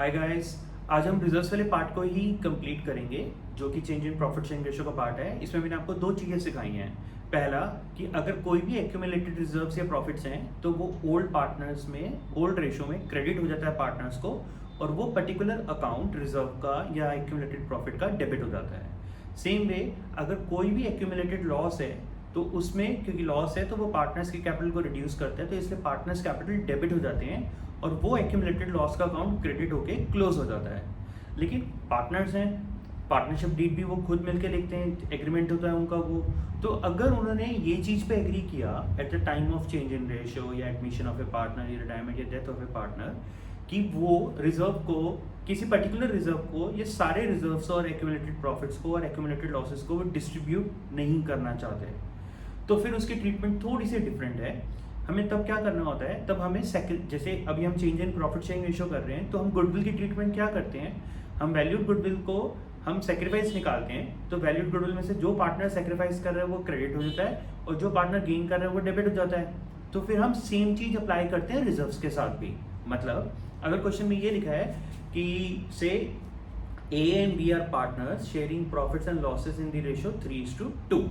Hi guys, आज हम reserves वाले पार्ट को ही कंप्लीट करेंगे जो कि change in profit sharing ratio का पार्ट है। इसमें मैंने आपको दो चीज़ें सिखाई हैं। पहला कि अगर कोई भी एक्यूमुलेटेड रिजर्व्स या प्रॉफिट्स हैं तो वो ओल्ड पार्टनर्स में ओल्ड रेशियो में क्रेडिट हो जाता है पार्टनर्स को, और वो पर्टिकुलर अकाउंट रिजर्व का या एक्यूमुलेटेड प्रॉफिट का डेबिट हो जाता है। सेम वे अगर कोई भी एक्यूमुलेटेड लॉस है तो उसमें क्योंकि लॉस है तो वो पार्टनर्स के कैपिटल को रिड्यूस करते हैं, तो इसलिए पार्टनर्स कैपिटल डेबिट हो जाते हैं और वो एक्यूमुलेटेड लॉस का अकाउंट क्रेडिट होके क्लोज हो जाता है। लेकिन पार्टनर्स हैं, पार्टनरशिप डीड भी वो खुद मिलके लिखते हैं, एग्रीमेंट होता है उनका वो। तो अगर उन्होंने ये चीज़ पे एग्री किया at the time of change in ratio या एडमिशन ऑफ ए पार्टनर या रिटायरमेंट या डेथ ऑफ ए पार्टनर कि वो रिजर्व को किसी पर्टिकुलर रिजर्व को ये सारे रिजर्व्स और एक्यूमुलेटेड प्रॉफिट्स को और एक्यूमुलेटेड लॉसेस को वो डिस्ट्रीब्यूट नहीं करना चाहते, तो फिर उसकी ट्रीटमेंट थोड़ी सी डिफरेंट है। हमें तब क्या करना होता है, तब हमें जैसे अभी हम change in profit sharing ratio कर रहे हैं तो हम गुडविल की ट्रीटमेंट क्या करते हैं, हम वैल्यूड गुडविल को हम सेक्रीफाइस निकालते हैं। तो वैल्यूड गुडविल में से जो पार्टनर सेक्रीफाइस कर रहा है वो क्रेडिट हो जाता है और जो पार्टनर गेन कर रहा है वो डेबिट हो जाता है। तो फिर हम सेम चीज अप्लाई करते हैं रिजर्व्स के साथ भी। मतलब अगर क्वेश्चन में ये लिखा है कि से A and B are partners sharing profits and losses in the ratio 3:2.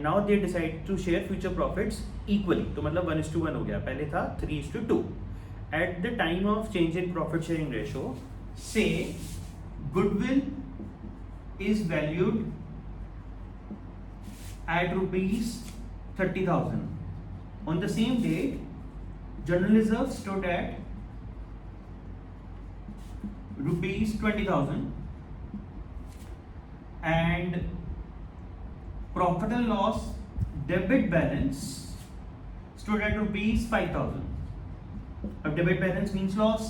Now they decide to share future profits equally. तो मतलब 1:1 हो गया, पहले था 3:2. At the time of change in profit sharing ratio, say goodwill is valued at rupees 30,000. On the same date, general reserve stood at rupees 20,000 and profit and loss debit balance stood at rupees 5,000. अब debit balance means loss.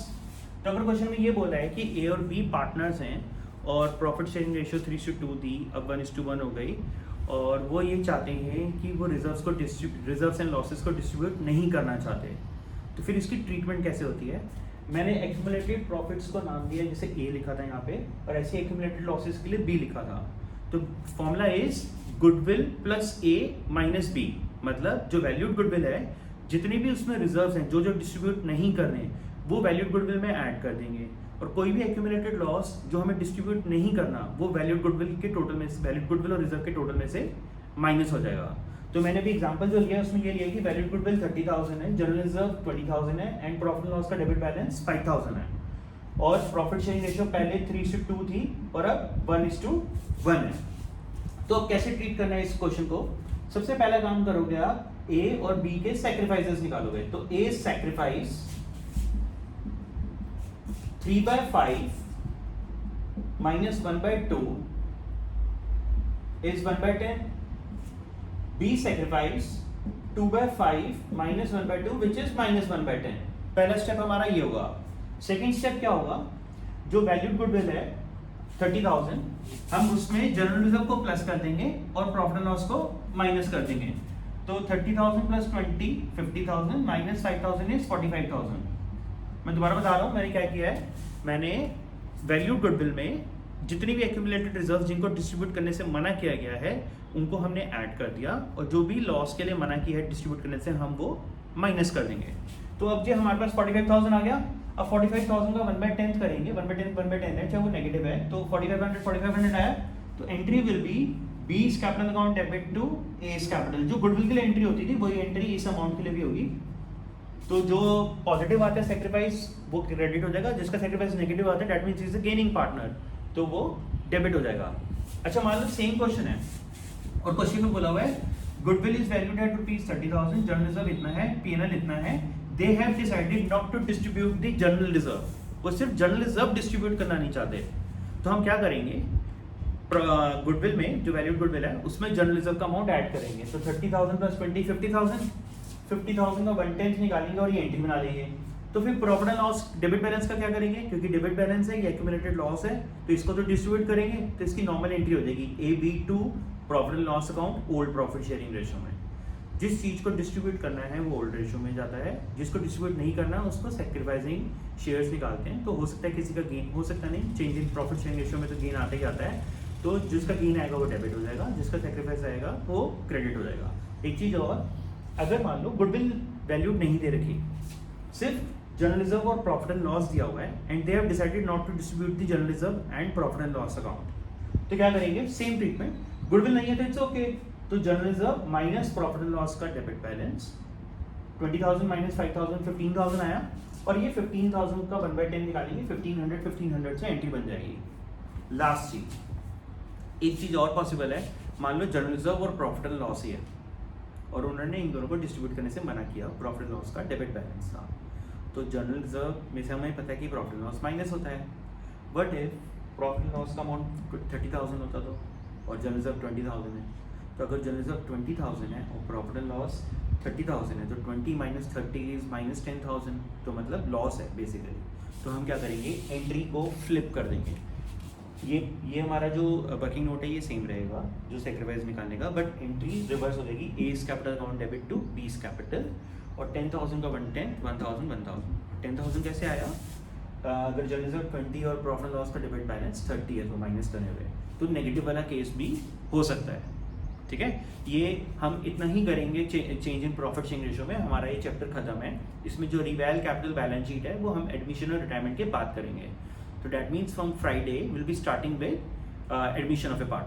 तो अगर question में ये बोला है कि ए और B partners हैं और प्रॉफिट शेयरिंग रेशियो 3:2 थी, अब 1:1 हो गई, और वो ये चाहते हैं कि वो रिजर्व्स एंड लॉसेस को डिस्ट्रीब्यूट नहीं करना चाहते, तो फिर इसकी ट्रीटमेंट कैसे होती है। मैंने एक्यूमुलेटेड प्रॉफिट्स को नाम दिया, जैसे ए लिखा था यहाँ पे, और ऐसे एक्यूमुलेटेड लॉसेस के लिए बी लिखा था। तो formula is goodwill plus A minus B, मतलब जो वैल्यूड गुडविल है जितनी भी उसमें रिजर्व्स हैं जो डिस्ट्रीब्यूट नहीं कर रहे हैं वो वैल्यूड गुडविल में ऐड कर देंगे, और कोई भी एक्यूमुलेटेड लॉस जो हमें डिस्ट्रीब्यूट नहीं करना वो वैल्यूड गुडविल के टोटल में से, वैल्यूड गुडविल और रिजर्व के टोटल में से माइनस हो जाएगा। तो मैंने भी एग्जांपल जो लिया उसमें ये लिया कि वैल्यूड गुडविल 30,000 है, जनरल रिजर्व 20,000 है एंड प्रॉफिट लॉस का डेबिट बैलेंस 5,000 है, और प्रॉफिट शेयरिंग रेशियो पहले 3:2 थी और अब 1:1 है। तो अब कैसे ट्रीट करना है इस क्वेश्चन को। सबसे पहला काम करोगे आप ए और बी के सैक्रिफाइसेस निकालोगे। तो ए sacrifice 3/5 minus 1/2 is 1/10. B sacrifice 2/5 minus 1/2 which is minus 1/10. पहला स्टेप हमारा ये होगा। सेकेंड स्टेप क्या होगा, जो वैल्यूड गुडविल है 30,000 हम उसमें जनरल रिजर्व को प्लस कर देंगे और प्रॉफिट एंड लॉस को माइनस कर देंगे। तो 30,000 प्लस 20 50,000 माइनस 5,000 इज 45,000। मैं दोबारा बता रहा हूँ मैंने क्या किया है, मैंने वैल्यूड गुडविल में जितनी भी एक्यूमुलेटेड रिजर्व जिनको डिस्ट्रीब्यूट करने से मना किया गया है उनको हमने ऐड कर दिया, और जो भी लॉस के लिए मना किया है डिस्ट्रीब्यूट करने से हम वो माइनस कर देंगे। तो अब जो हमारे पास 45,000 आ गया, अब 45,000 का 1/10 करेंगे, 1/10 है चाहे वो नेगेटिव है, तो 4500 आया, तो entry will be B's capital account debit to A's capital. जो गुडविल के लिए एंट्री होती थी वही एंट्री इस अमाउंट के लिए भी होगी। तो जो पॉजिटिव आता है सेक्रीफाइस वो क्रेडिट हो जाएगा, जिसका सेक्रीफाइस नेगेटिव आता है that means is a gaining partner, तो वो डेबिट हो जाएगा। अच्छा मान लो सेम क्वेश्चन है और क्वेश्चन में बोला हुआ है goodwill is valued at rupees 30,000, general reserve इतना है, पीएनएल इतना है, they have decided not to distribute the general reserve, वो सिर्फ जनरल रिजर्व डिस्ट्रीब्यूट करना नहीं चाहते। तो हम क्या करेंगे, गुडविल में जो वैल्यूड गुडविल है उसमें जनरल रिजर्व का अमाउंट ऐड करेंगे। तो 30,000 प्लस 20 50,000 का 1/10 निकालेंगे और ये एंट्री बना लेंगे। तो फिर profit and loss debit balance का क्या करेंगे, क्योंकि डेबिट बैलेंस है ये एक्यूमुलेटेड लॉस है तो इसको तो डिस्ट्रीब्यूट करेंगे, तो इसकी नॉर्मल एंट्री हो जाएगी AB2 profit and loss account old profit sharing ratio में। जिस चीज को डिस्ट्रीब्यूट करना है वो ओल्ड रेशियो में जाता है, जिसको डिस्ट्रीब्यूट नहीं करना उसको सैक्रिफाइसिंग शेयर्स निकालते हैं। तो हो सकता है किसी का गेन, हो सकता नहीं, change in profit sharing ratio में तो गेन आता ही आता है, तो जिसका गेन आएगा वो डेबिट हो जाएगा, जिसका सैक्रिफाइस आएगा वो क्रेडिट हो जाएगा। एक चीज और, अगर मान लो गुडविल वैल्यू नहीं दे रखी, सिर्फ जनरल रिजर्व और प्रॉफिट एंड लॉस दिया हुआ है and they have decided not to distribute the general reserve and profit and loss account. तो क्या करेंगे, सेम ट्रीटमेंट, गुडविल नहीं है तो इट्स ओके, तो general reserve minus profit and loss का डेबिट बैलेंस 20,000 माइनस 5,000 15,000 आया, और ये 15,000 का 1/10 निकालेंगे, 1500 से एंट्री बन जाएगी। लास्ट चीज, एक चीज और पॉसिबल है, मान लो जनरल रिजर्व और प्रॉफिट एंड लॉस ही है और उन्होंने इन दोनों को डिस्ट्रीब्यूट करने से मना किया, प्रॉफिट एंड लॉस का डेबिट बैलेंस था, तो जनरल रिजर्व में से हमें पता है कि प्रॉफिट एंड लॉस माइनस होता है, but if profit and loss का अमाउंट 30,000 होता तो और जनरल रिजर्व 20,000 है, तो अगर जनरल रिजर्व 20,000 है और प्रॉफिट एंड लॉस 30,000 है तो 20 माइनस 30 इज माइनस 10,000, तो मतलब लॉस है बेसिकली। तो हम क्या करेंगे, एंट्री को फ्लिप कर देंगे, ये हमारा जो वर्किंग नोट है ये सेम रहेगा जो सेक्रीफाइस निकालने का, बट एंट्री रिवर्स हो जाएगी, as capital account debit to B's capital, और 10,000 का 110, 1,000 1,000। 10,000 कैसे आया, अगर जनरल रिजर्व 20 और प्रॉफिट लॉस का डेबिट बैलेंस 30 है तो माइनस करने हुए, तो नेगेटिव वाला केस भी हो सकता है, ठीक है। ये हम इतना ही करेंगे change in profit sharing ratio में, हमारा ये चैप्टर खत्म है। इसमें जो रिवैल कैपिटल बैलेंस शीट है वो हम एडमिशन और रिटायरमेंट के बाद करेंगे। So that means from Friday we'll be starting with admission of a partner.